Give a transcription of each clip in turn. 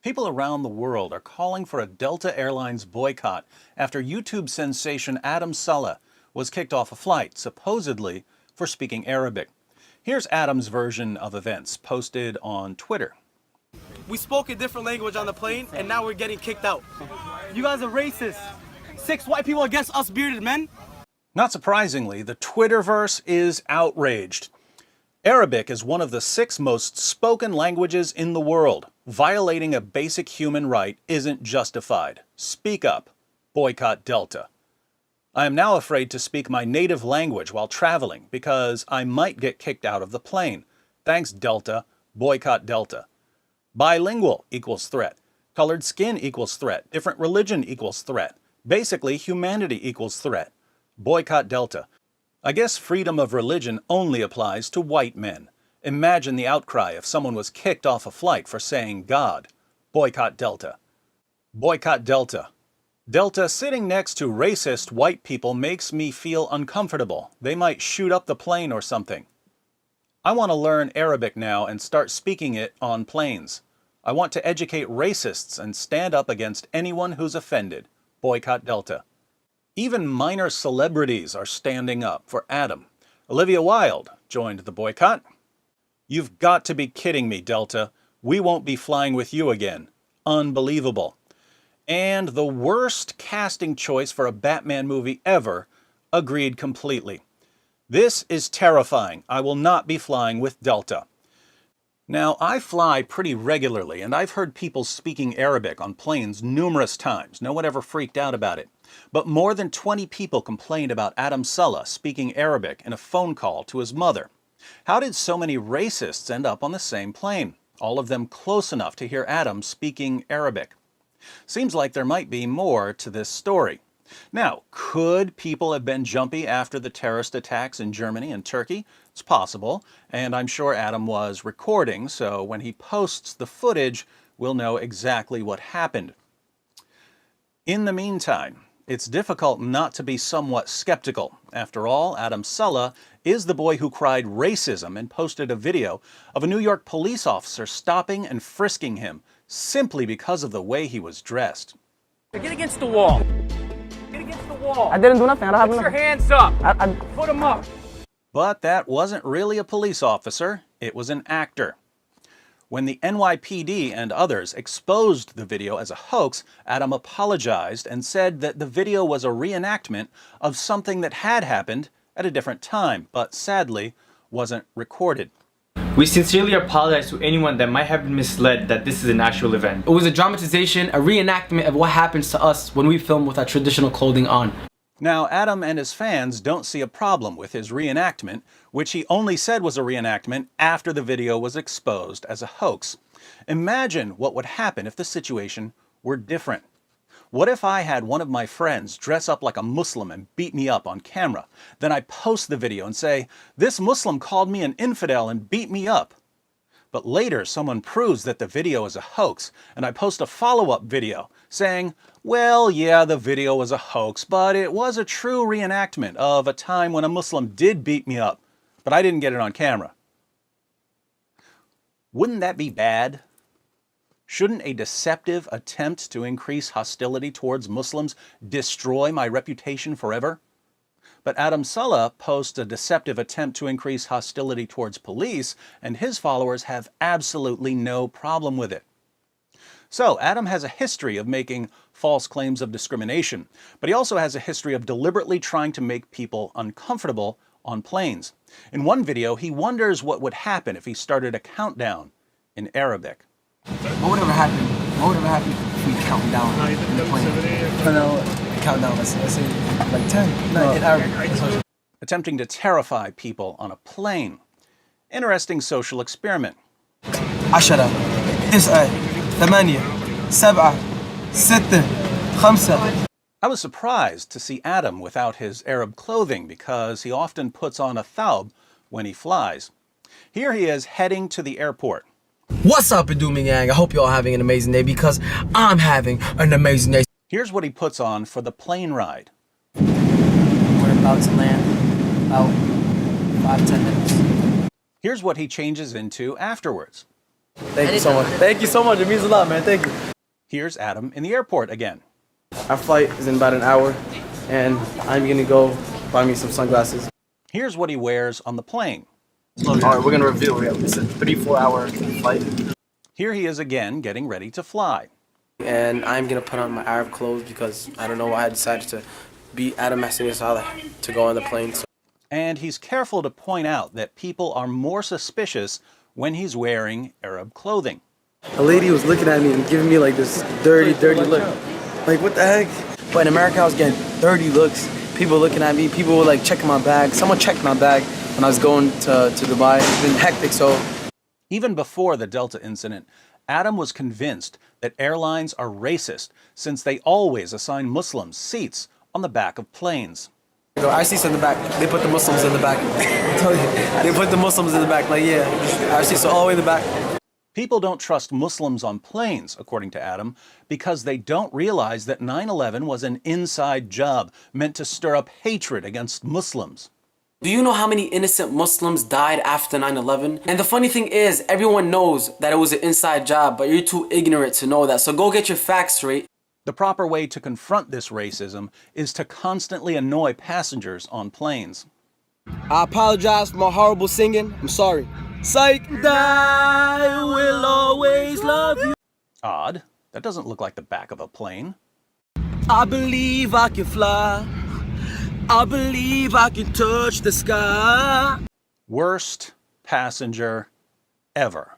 People around the world are calling for a Delta Airlines boycott after YouTube sensation Adam Saleh was kicked off a flight, supposedly for speaking Arabic. Here's Adam's version of events, posted on Twitter. We spoke a different language on the plane, and now we're getting kicked out. You guys are racist. 6 white people against us bearded men? Not surprisingly, the Twitterverse is outraged. Arabic is one of the 6 most spoken languages in the world. Violating a basic human right isn't justified. Speak up. Boycott Delta. I am now afraid to speak my native language while traveling because I might get kicked out of the plane. Thanks, Delta. Boycott Delta. Bilingual equals threat. Colored skin equals threat. Different religion equals threat. Basically, humanity equals threat. Boycott Delta. I guess freedom of religion only applies to white men. Imagine the outcry if someone was kicked off a flight for saying God. Boycott Delta. Boycott Delta. Delta sitting next to racist white people makes me feel uncomfortable. They might shoot up the plane or something. I want to learn Arabic now and start speaking it on planes. I want to educate racists and stand up against anyone who's offended. Boycott Delta. Even minor celebrities are standing up for Adam. Olivia Wilde joined the boycott. You've got to be kidding me, Delta. We won't be flying with you again. Unbelievable. And the worst casting choice for a Batman movie ever agreed completely. This is terrifying. I will not be flying with Delta. Now, I fly pretty regularly, and I've heard people speaking Arabic on planes numerous times. No one ever freaked out about it. But more than 20 people complained about Adam Saleh speaking Arabic in a phone call to his mother. How did so many racists end up on the same plane? All of them close enough to hear Adam speaking Arabic. Seems like there might be more to this story. Now, could people have been jumpy after the terrorist attacks in Germany and Turkey? It's possible, and I'm sure Adam was recording, so when he posts the footage, we'll know exactly what happened. In the meantime, it's difficult not to be somewhat skeptical. After all, Adam Saleh is the boy who cried racism and posted a video of a New York police officer stopping and frisking him simply because of the way he was dressed. Get against the wall. Get against the wall. I didn't do nothing. I don't have Put your nothing. hands up. I Put them up. But that wasn't really a police officer, it was an actor. When the NYPD and others exposed the video as a hoax, Adam apologized and said that the video was a reenactment of something that had happened at a different time, but sadly wasn't recorded. We sincerely apologize to anyone that might have been misled that this is an actual event. It was a dramatization, a reenactment of what happens to us when we film with our traditional clothing on. Now, Adam and his fans don't see a problem with his reenactment, which he only said was a reenactment after the video was exposed as a hoax. Imagine what would happen if the situation were different. What if I had one of my friends dress up like a Muslim and beat me up on camera? Then I post the video and say, "This Muslim called me an infidel and beat me up." But later someone proves that the video is a hoax, and I post a follow-up video saying, well, yeah, the video was a hoax, but it was a true reenactment of a time when a Muslim did beat me up, but I didn't get it on camera. Wouldn't that be bad? Shouldn't a deceptive attempt to increase hostility towards Muslims destroy my reputation forever? But Adam Saleh posts a deceptive attempt to increase hostility towards police, and his followers have absolutely no problem with it. So, Adam has a history of making false claims of discrimination, but he also has a history of deliberately trying to make people uncomfortable on planes. In one video, he wonders what would happen if he started a countdown in Arabic. What would ever happen? What would ever happen if we count down in the plane? No, count down. Let's say like 10. No, in Arabic. Attempting to terrify people on a plane. Interesting social experiment. 10 9 8 7 6 5. I was surprised to see Adam without his Arab clothing because he often puts on a thawb when he flies. Here he is heading to the airport. What's up, Adumi Gang? I hope you're all having an amazing day because I'm having an amazing day. Here's what he puts on for the plane ride. We're about to land about 5-10 minutes. Here's what he changes into afterwards. Thank you so much. Thank you so much. It means a lot, man. Thank you. Here's Adam in the airport again. Our flight is in about an hour, and I'm gonna go buy me some sunglasses. Here's what he wears on the plane. All right, we're gonna reveal. It's a 3-4 hour flight, Here he is again, getting ready to fly. and I'm gonna put on my Arab clothes because I don't know why I decided to be Adam Saleh to go on the plane. So. And he's careful to point out that people are more suspicious when he's wearing Arab clothing. A lady was looking at me and giving me like this dirty look. Like, what the heck? But in America, I was getting dirty looks. People looking at me. People were like checking my bag. Someone checked my bag when I was going to Dubai. It's been hectic, so. Even before the Delta incident, Adam was convinced that airlines are racist since they always assign Muslims seats on the back of planes. Our seats in the back. They put the Muslims in the back. They put the Muslims in the back. Like, yeah, our seats are all the way in the back. People don't trust Muslims on planes, according to Adam, because they don't realize that 9/11 was an inside job meant to stir up hatred against Muslims. Do you know how many innocent Muslims died after 9/11? And the funny thing is, everyone knows that it was an inside job, but you're too ignorant to know that. So go get your facts straight. The proper way to confront this racism is to constantly annoy passengers on planes. I apologize for my horrible singing. I'm sorry. Psych, I will always love you. Odd. That doesn't look like the back of a plane. I believe I can fly. I believe I can touch the sky. Worst passenger ever.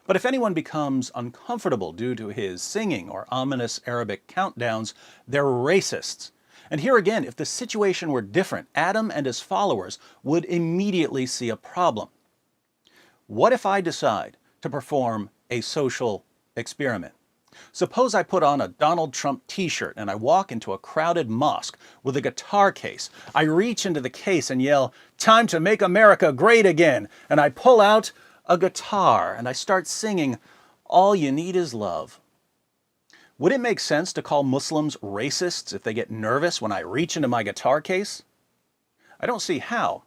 But if anyone becomes uncomfortable due to his singing or ominous Arabic countdowns, they're racists. And here again, if the situation were different, Adam and his followers would immediately see a problem. What if I decide to perform a social experiment? Suppose I put on a Donald Trump t-shirt and I walk into a crowded mosque with a guitar case. I reach into the case and yell, "Time to make America great again." And I pull out a guitar and I start singing, "All you need is love." Would it make sense to call Muslims racists if they get nervous when I reach into my guitar case? I don't see how.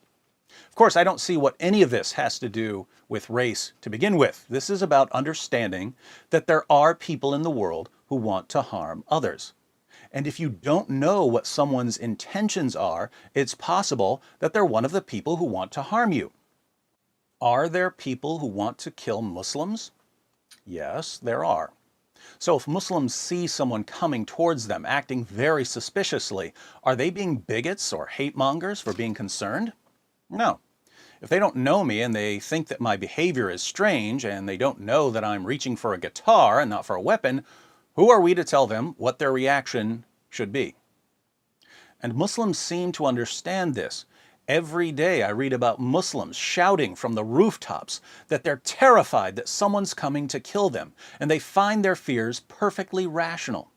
Of course, I don't see what any of this has to do with race to begin with. This is about understanding that there are people in the world who want to harm others. And if you don't know what someone's intentions are, it's possible that they're one of the people who want to harm you. Are there people who want to kill Muslims? Yes, there are. So if Muslims see someone coming towards them acting very suspiciously, are they being bigots or hate mongers for being concerned? No. If they don't know me and they think that my behavior is strange and they don't know that I'm reaching for a guitar and not for a weapon, who are we to tell them what their reaction should be? And Muslims seem to understand this. Every day I read about Muslims shouting from the rooftops that they're terrified that someone's coming to kill them, and they find their fears perfectly rational.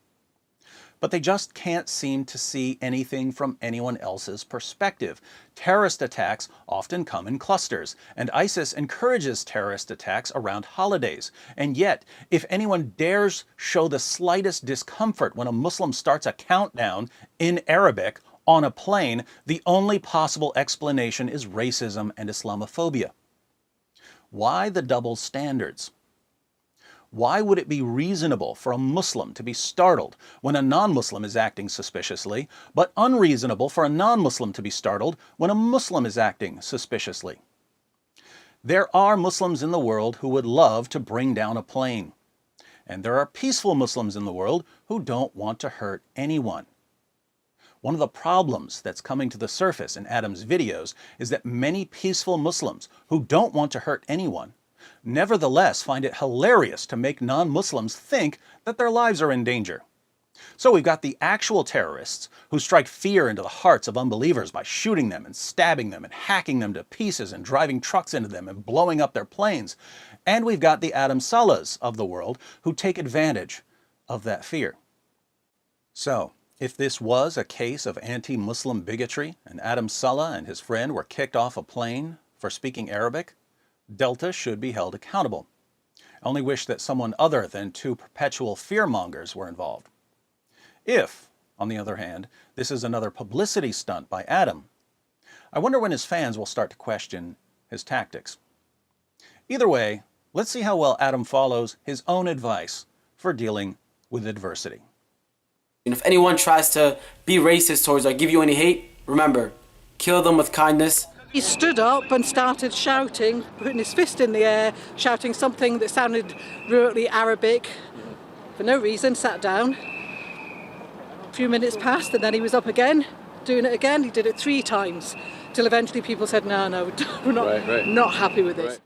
But they just can't seem to see anything from anyone else's perspective. Terrorist attacks often come in clusters, and ISIS encourages terrorist attacks around holidays. And yet, if anyone dares show the slightest discomfort when a Muslim starts a countdown in Arabic on a plane, the only possible explanation is racism and Islamophobia. Why the double standards? Why would it be reasonable for a Muslim to be startled when a non-Muslim is acting suspiciously, but unreasonable for a non-Muslim to be startled when a Muslim is acting suspiciously? There are Muslims in the world who would love to bring down a plane. And there are peaceful Muslims in the world who don't want to hurt anyone. One of the problems that's coming to the surface in Adam's videos is that many peaceful Muslims who don't want to hurt anyone nevertheless find it hilarious to make non-Muslims think that their lives are in danger. So we've got the actual terrorists who strike fear into the hearts of unbelievers by shooting them and stabbing them and hacking them to pieces and driving trucks into them and blowing up their planes. And we've got the Adam Salehs of the world who take advantage of that fear. So, if this was a case of anti-Muslim bigotry and Adam Saleh and his friend were kicked off a plane for speaking Arabic, Delta should be held accountable. I only wish that someone other than two perpetual fearmongers were involved. If, on the other hand, this is another publicity stunt by Adam, I wonder when his fans will start to question his tactics. Either way, Let's see how well Adam follows his own advice for dealing with adversity. And if anyone tries to be racist towards or give you any hate, remember, kill them with kindness. He stood up and started shouting, putting his fist in the air, shouting something that sounded rudely Arabic. For no reason, sat down. A few minutes passed and then he was up again, doing it again. He did it 3 times, till eventually people said, no, we're not happy with this.